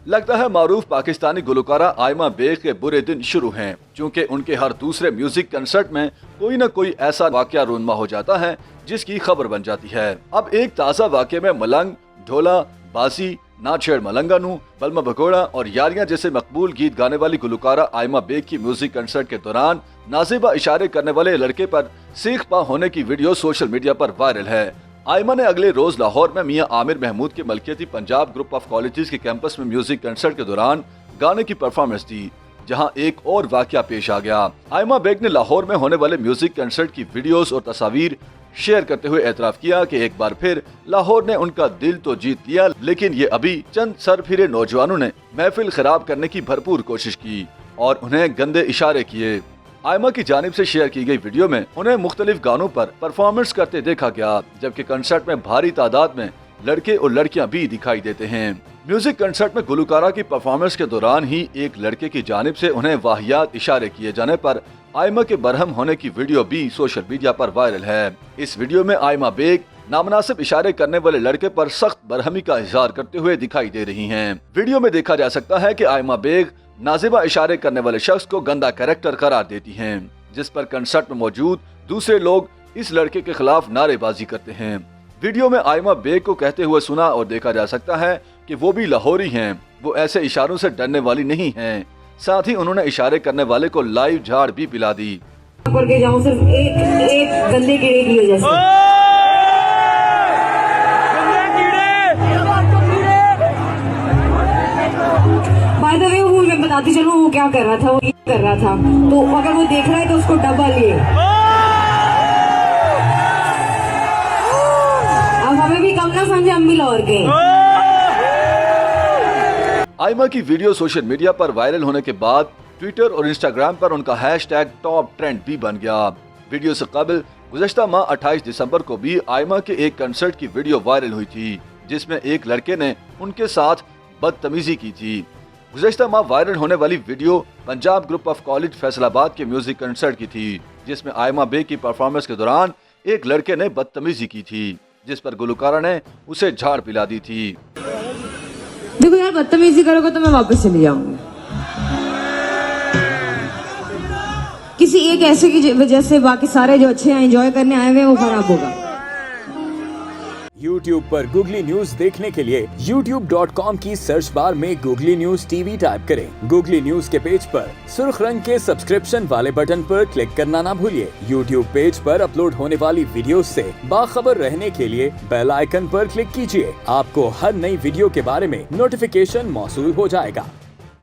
लगता है मारूफ पाकिस्तानी गुलकारा आयमा बेग के बुरे दिन शुरू हैं, क्योंकि उनके हर दूसरे म्यूजिक कंसर्ट में कोई न कोई ऐसा वाकया रूनमा हो जाता है जिसकी खबर बन जाती है। अब एक ताज़ा वाकये में मलंग, ढोला, बाजी, ना छेड़ मलंगानू, बलमा भगोड़ा और यारियां जैसे मकबूल गीत गाने वाली गुलकारा आयमा बेग की म्यूजिक कंसर्ट के दौरान नाज़ेबा इशारे करने वाले लड़के पर सीख पा होने की वीडियो सोशल मीडिया पर वायरल है। आयमा ने अगले रोज लाहौर में मियां आमिर महमूद के मलकियती पंजाब ग्रुप ऑफ कॉलेजेस के कैंपस में म्यूजिक कंसर्ट के दौरान गाने की परफॉर्मेंस दी, जहां एक और वाकया पेश आ गया। आयमा बेग ने लाहौर में होने वाले म्यूजिक कंसर्ट की वीडियोस और तस्वीर शेयर करते हुए एतराफ किया कि एक बार फिर लाहौर ने उनका दिल तो जीत लिया, लेकिन ये अभी चंद सरफिरे नौजवानों ने महफिल खराब करने की भरपूर कोशिश की और उन्हें गंदे इशारे किए। आयमा की जानिब से शेयर की गई वीडियो में उन्हें मुख्तलिफ गानों पर परफॉर्मेंस करते देखा गया, जबकि कंसर्ट में भारी तादाद में लड़के और लड़कियां भी दिखाई देते हैं। म्यूजिक कंसर्ट में गुलकारा की परफॉर्मेंस के दौरान ही एक लड़के की जानिब से उन्हें वाहियात इशारे किए जाने पर आयमा के बरहम होने की वीडियो भी सोशल मीडिया पर वायरल है। इस वीडियो में आयमा बेग नामनासिब इशारे करने वाले लड़के पर सख्त बरहमी का इजहार करते हुए दिखाई दे रही हैं। वीडियो में देखा जा सकता है कि आयमा बेग नाज़ेबा इशारे करने वाले शख्स को गंदा कैरेक्टर करार देती हैं, जिस पर कंसर्ट में मौजूद दूसरे लोग इस लड़के के खिलाफ नारेबाजी करते हैं। वीडियो में आयमा बेग को कहते हुए सुना और देखा जा सकता है कि वो भी लाहौरी हैं, वो ऐसे इशारों से डरने वाली नहीं हैं। साथ ही उन्होंने इशारे करने वाले को लाइव झाड़ भी पिला दी। करके जाऊं सिर्फ एक गंदे कीड़े की वजह से। बाय द वे वो मैं बताती चलूं वो क्या कर रहा था, वो ये कर रहा था, तो अगर वो देख रहा है तो उसको डबल ये। अब हमें भी कम ना समझे, हम भी लाहौर के। आयमा की वीडियो सोशल मीडिया पर वायरल होने के बाद ट्विटर और इंस्टाग्राम पर उनका हैशटैग टॉप ट्रेंड भी बन गया। वीडियो से कबल गुज़श्ता माह 28 दिसंबर को भी आयमा के एक कंसर्ट की वीडियो वायरल हुई थी, जिसमें एक लड़के ने उनके साथ बदतमीजी की थी। गुज़श्ता माह वायरल होने वाली video Punjab group of college Faisalabad के म्यूजिक कंसर्ट की थी, जिसमें आयमा बेग की परफॉर्मेंस के दौरान एक लड़के ने बदतमीजी की थी, जिस पर गुलकारा ने उसे झाड़ पिला दी थी। देखो यार, बदतमीजी करोगे तो मैं वापस चली जाऊंगी। किसी एक ऐसे की वजह से बाकी सारे जो अच्छे एंजॉय करने आए हुए हैं वो खराब होगा। YouTube पर गूगली न्यूज देखने के लिए youtube.com की सर्च बार में गूगली न्यूज टीवी टाइप करें। गूगली न्यूज के पेज पर सुर्ख रंग के सब्सक्रिप्शन वाले बटन पर क्लिक करना ना भूलिए। YouTube पेज पर अपलोड होने वाली वीडियोस से बाखबर रहने के लिए बेल आइकन पर क्लिक कीजिए। आपको हर नई वीडियो के बारे में नोटिफिकेशन मौसूल हो जाएगा।